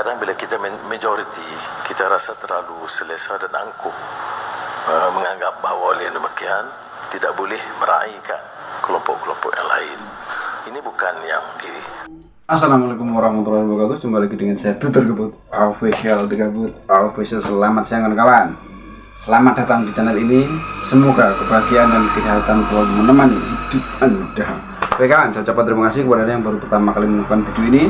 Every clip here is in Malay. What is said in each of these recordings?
Kadang bila kita majoriti, kita rasa terlalu selesa dan angkuh menganggap bahawa oleh demikian tidak boleh meraihkan kelompok-kelompok yang lain. Ini bukan yang diri. Assalamualaikum warahmatullahi wabarakatuh. Jumpa lagi dengan saya Tutur Gebut Official. Selamat siang kawan-kawan. Selamat datang di channel ini. Semoga kebahagiaan dan kesehatan selalu menemani hidup Anda. Baik kawan, saya ucapkan terima kasih kepada Anda yang baru pertama kali menonton video ini.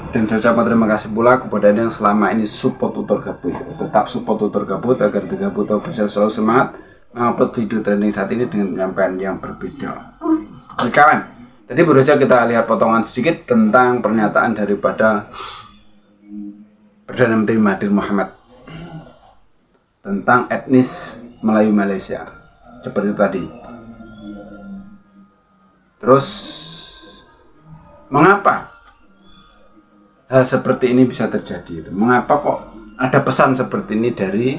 Dan saya ucapkan terima kasih pula kepada Anda yang selama ini support Tutur Gabut. Tetap support Tutur Gabut agar Tutur Gabut Official selalu semangat mengupload video trending saat ini dengan penyampaian yang berbeda. Baik kawan, tadi baru saja kita lihat potongan sedikit tentang pernyataan daripada Perdana Menteri Mahathir Mohamad tentang etnis Melayu Malaysia seperti itu tadi. Terus mengapa hal seperti ini bisa terjadi? Mengapa kok ada pesan seperti ini dari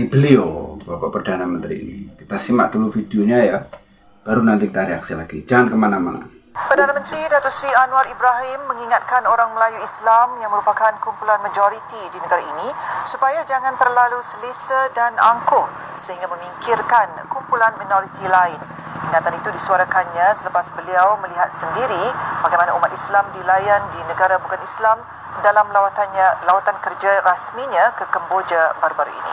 beliau, Bapak Perdana Menteri ini? Kita simak dulu videonya ya, baru nanti kita reaksi lagi. Jangan kemana-mana. Perdana Menteri Datuk Seri Anwar Ibrahim mengingatkan orang Melayu Islam yang merupakan kumpulan majoriti di negara ini supaya jangan terlalu selesa dan angkuh sehingga memingkirkan kumpulan minoriti lain. Ingatan itu disuarakannya selepas beliau melihat sendiri bagaimana umat Islam dilayan di negara bukan Islam dalam lawatan kerja rasminya ke Kemboja baru-baru ini.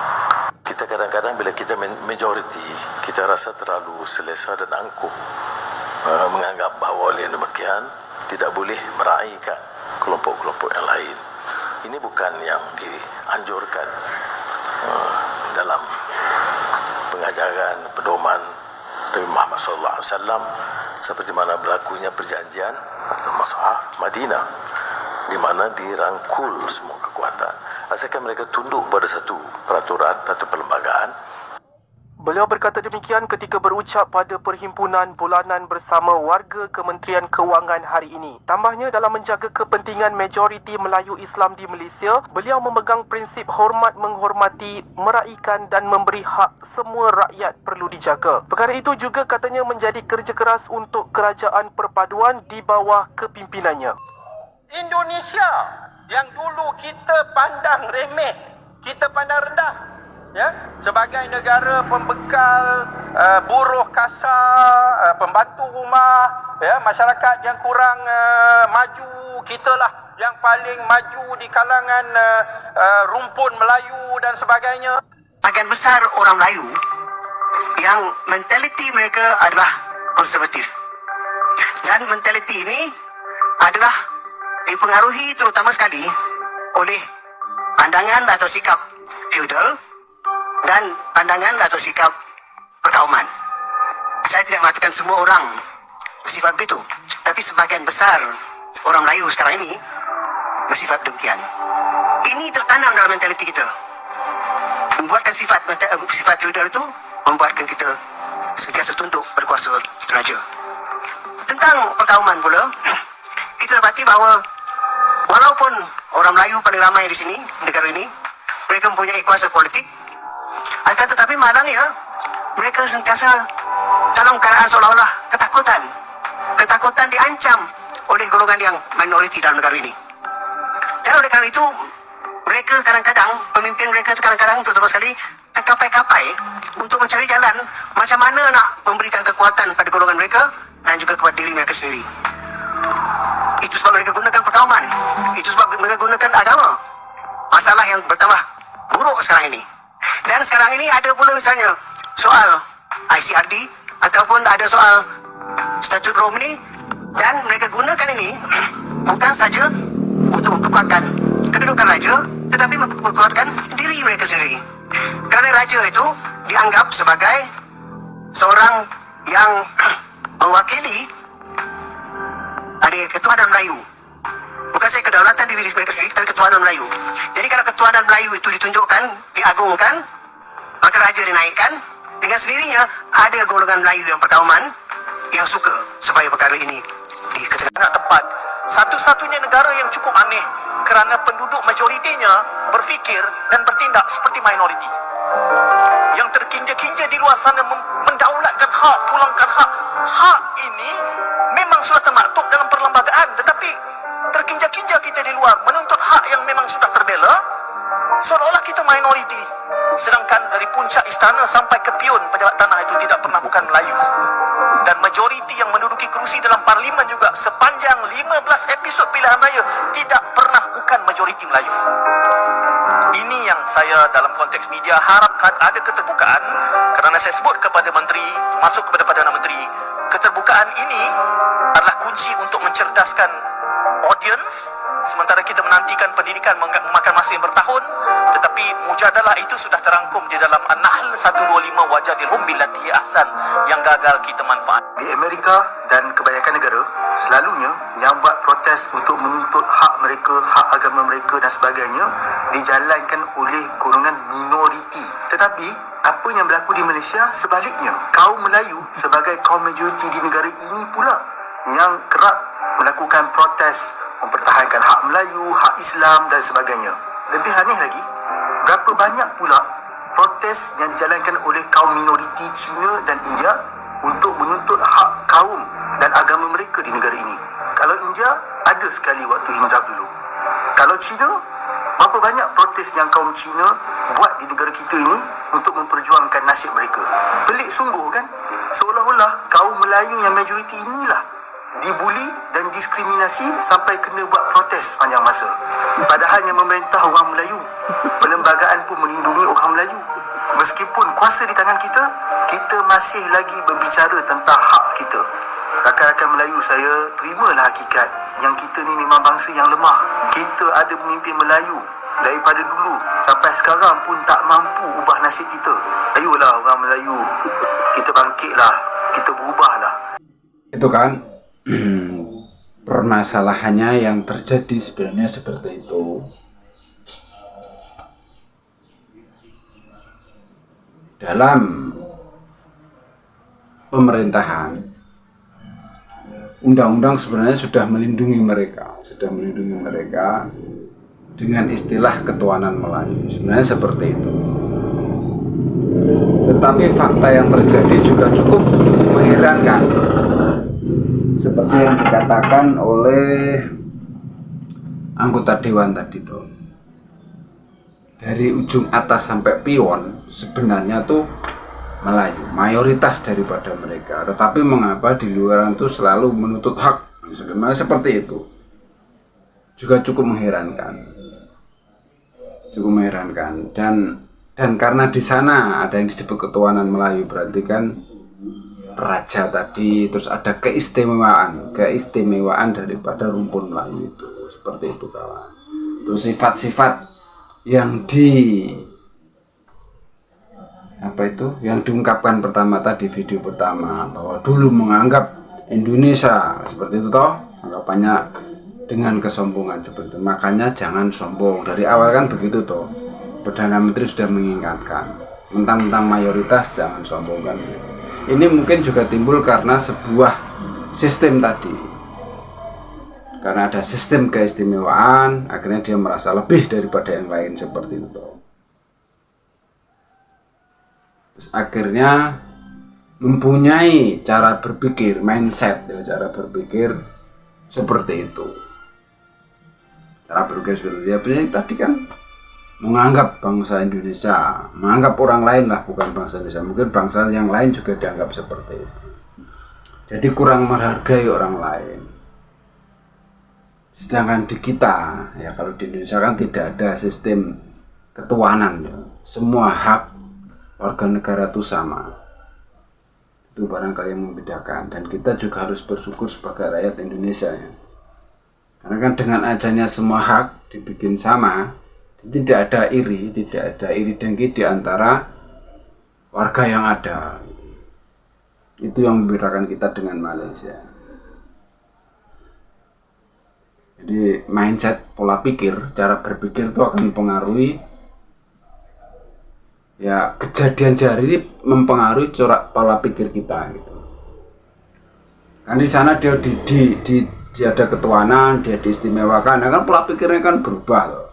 Kita kadang-kadang bila kita majoriti, kita rasa terlalu selesa dan angkuh menganggap bahawa oleh demikian tidak boleh meraihkan kelompok-kelompok yang lain. Ini bukan yang dianjurkan dalam pengajaran pedoman Nabi Muhammad SAW, seperti mana berlakunya perjanjian Mas'ah Madinah, di mana dirangkul semua kekuatan asalkan mereka tunduk pada satu peraturan, satu perlembagaan. Beliau berkata demikian ketika berucap pada perhimpunan bulanan bersama warga Kementerian Kewangan hari ini. Tambahnya, dalam menjaga kepentingan majoriti Melayu Islam di Malaysia, beliau memegang prinsip hormat menghormati, meraihkan dan memberi hak semua rakyat perlu dijaga. Perkara itu juga katanya menjadi kerja keras untuk kerajaan perpaduan di bawah kepimpinannya. Indonesia yang dulu kita pandang remeh, kita pandang rendah, ya, sebagai negara pembekal buruh kasar, pembantu rumah, ya, masyarakat yang kurang maju, kitalah yang paling maju di kalangan rumpun Melayu dan sebagainya. Bagian besar orang Melayu yang mentaliti mereka adalah konservatif, dan mentaliti ini adalah dipengaruhi terutama sekali oleh pandangan atau sikap feudal dan pandangan atau sikap perkauman. Saya tidak mengatakan semua orang bersifat begitu, tapi sebagian besar orang Melayu sekarang ini bersifat demikian. Ini tertanam dalam mentaliti kita, membuatkan sifat feudal itu membuatkan kita sentiasa tunduk berkuasa raja. Tentang perkauman pula, kita dapati bahawa walaupun orang Melayu paling ramai di sini, negara ini, mereka mempunyai kuasa politik, akan tetapi malangnya mereka sentiasa dalam keadaan seolah-olah ketakutan diancam oleh golongan yang minoriti dalam negara ini. Dan oleh karena itu mereka kadang-kadang, pemimpin mereka kadang-kadang terutama sekali terkapai-kapai untuk mencari jalan macam mana nak memberikan kekuatan pada golongan mereka dan juga kepada diri mereka sendiri. Itu sebab mereka gunakan perkauman, itu sebab mereka gunakan agama. Masalah yang bertambah buruk sekarang ini. Dan sekarang ini ada pula misalnya soal ICRD ataupun ada soal statut Rom ini, dan mereka gunakan ini bukan saja untuk memperkuatkan kedudukan raja, tetapi memperkuatkan diri mereka sendiri. Kerana raja itu dianggap sebagai seorang yang mewakili ketuhanan Melayu. Bukan saya kedaulatan diri mereka sendiri, tapi ketuhanan Melayu. Jadi kalau ketuhanan Melayu itu ditunjukkan, diagungkan, maka raja dinaikkan. Dengan sendirinya ada golongan Melayu yang perkauman yang suka supaya perkara ini diketahui. Sangat tepat. Satu-satunya negara yang cukup aneh kerana penduduk majoritinya berfikir dan bertindak seperti minoriti. Yang terkinja-kinja di luar sana mendaulatkan hak, pulangkan hak. Hak ini memang sudah termaktub dalam perlembagaan, tetapi terkinja-kinja kita di luar menuntut hak yang memang sudah terbela, seolah-olah kita minoriti. Sedangkan dari puncak istana sampai ke pion pejabat tanah itu tidak pernah bukan Melayu. Dan majoriti yang menduduki kerusi dalam parlimen juga sepanjang 15 episod pilihan raya tidak pernah bukan majoriti Melayu. Ini yang saya dalam konteks media harapkan ada keterbukaan, kerana saya sebut kepada menteri, masuk kepada Perdana Menteri, keterbukaan ini adalah kunci untuk mencerdaskan audience. Sementara kita menantikan pendidikan memakan masa yang bertahun, tetapi mujadalah itu sudah terangkum di dalam An-Nahl 125 Wajadilhum billati ahsan yang gagal kita manfaat. Di Amerika dan kebanyakan negara, selalunya yang buat protes untuk menuntut hak mereka, hak agama mereka dan sebagainya dijalankan oleh golongan minoriti. Tetapi apa yang berlaku di Malaysia sebaliknya, kaum Melayu sebagai kaum majoriti di negara ini pula yang kerap melakukan protes mempertahankan hak Melayu, hak Islam dan sebagainya. Lebih aneh lagi, berapa banyak pula protes yang dijalankan oleh kaum minoriti Cina dan India untuk menuntut hak kaum dan agama mereka di negara ini. Kalau India, ada sekali waktu hijrah dulu. Kalau Cina, berapa banyak protes yang kaum Cina buat di negara kita ini untuk memperjuangkan nasib mereka. Pelik sungguh kan? Seolah-olah kaum Melayu yang majoriti inilah dibuli dan diskriminasi sampai kena buat protes panjang masa. Padahal yang memerintah orang Melayu, perlembagaan pun melindungi orang Melayu. Meskipun kuasa di tangan kita, kita masih lagi berbicara tentang hak kita. Rakan-rakan Melayu, saya terimalah hakikat yang kita ni memang bangsa yang lemah. Kita ada pemimpin Melayu daripada dulu sampai sekarang pun tak mampu ubah nasib kita. Ayolah orang Melayu, kita bangkitlah, kita berubahlah. Itu kan permasalahannya yang terjadi sebenarnya seperti itu. Dalam pemerintahan, undang-undang sebenarnya sudah melindungi mereka dengan istilah ketuhanan Melayu. Sebenarnya seperti itu. Tetapi fakta yang terjadi juga cukup mengherankan. Seperti yang dikatakan oleh anggota dewan tadi tuh, dari ujung atas sampai pion sebenarnya tuh Melayu, mayoritas daripada mereka. Tetapi mengapa di luaran tuh selalu menuntut hak? Sebenarnya seperti itu. Juga cukup mengherankan. Dan karena di sana ada yang disebut ketuhanan Melayu, berarti kan raja tadi, terus ada keistimewaan daripada rumpun Melayu itu, seperti itu kawan. Terus sifat-sifat yang yang diungkapkan pertama tadi, video pertama, bahwa dulu menganggap Indonesia seperti itu toh, anggapannya dengan kesombongan seperti itu. Makanya jangan sombong, dari awal kan begitu toh. Perdana Menteri sudah mengingatkan tentang mayoritas jangan sombong kan. Ini mungkin juga timbul karena sebuah sistem tadi. Karena ada sistem keistimewaan, akhirnya dia merasa lebih daripada yang lain seperti itu. Terus akhirnya mempunyai cara berpikir, mindset, cara berpikir seperti itu. Cara berpikir seperti itu. Tadi kan menganggap bangsa Indonesia, menganggap orang lain lah, bukan bangsa Indonesia, mungkin bangsa yang lain juga dianggap seperti itu. Jadi kurang menghargai orang lain. Sedangkan di kita, ya kalau di Indonesia kan tidak ada sistem ketuhanan, ya. Semua hak warga negara itu sama. Itu barangkali yang membedakan, dan kita juga harus bersyukur sebagai rakyat Indonesia, ya. Karena kan dengan adanya semua hak dibikin sama, tidak ada iri dengki di antara warga yang ada. Itu yang membedakan kita dengan Malaysia. Jadi mindset, pola pikir, cara berpikir itu akan mempengaruhi, ya kejadian jari ini mempengaruhi corak pola pikir kita gitu. Kan di sana dia ada ketuhanan, dia diistimewakan, nah kan pola pikirnya kan berubah loh.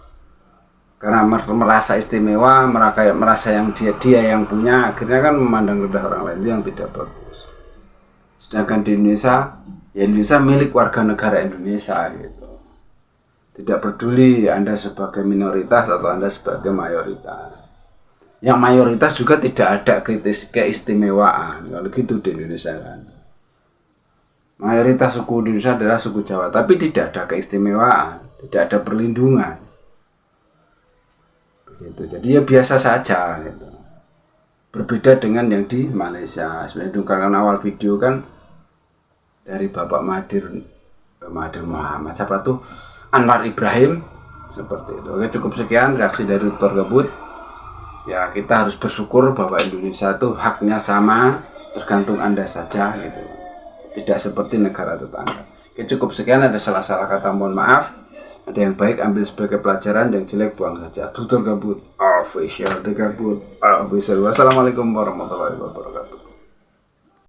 Karena merasa istimewa, merasa yang dia yang punya, akhirnya kan memandang rendah orang lain, itu yang tidak bagus. Sedangkan di Indonesia, ya Indonesia milik warga negara Indonesia gitu. Tidak peduli Anda sebagai minoritas atau Anda sebagai mayoritas. Yang mayoritas juga tidak ada keistimewaan. Kalau gitu di Indonesia kan. Mayoritas suku Indonesia adalah suku Jawa, tapi tidak ada keistimewaan, tidak ada perlindungan. Begitu. Jadi ya biasa saja gitu. Berbeda dengan yang di Malaysia. Sebenarnya karena awal video kan dari Bapak Mahathir Muhammad siapa tuh Anwar Ibrahim seperti itu. Oke, cukup sekian reaksi dari Tutor Gabut. Ya, kita harus bersyukur bahwa Indonesia itu haknya sama, tergantung Anda saja gitu. Tidak seperti negara tetangga. Oke, cukup sekian, ada salah-salah kata mohon maaf. Ada yang baik ambil sebagai pelajaran, yang jelek buang saja. Tutor Gabut official, Gabut official. Wassalamualaikum warahmatullahi wabarakatuh.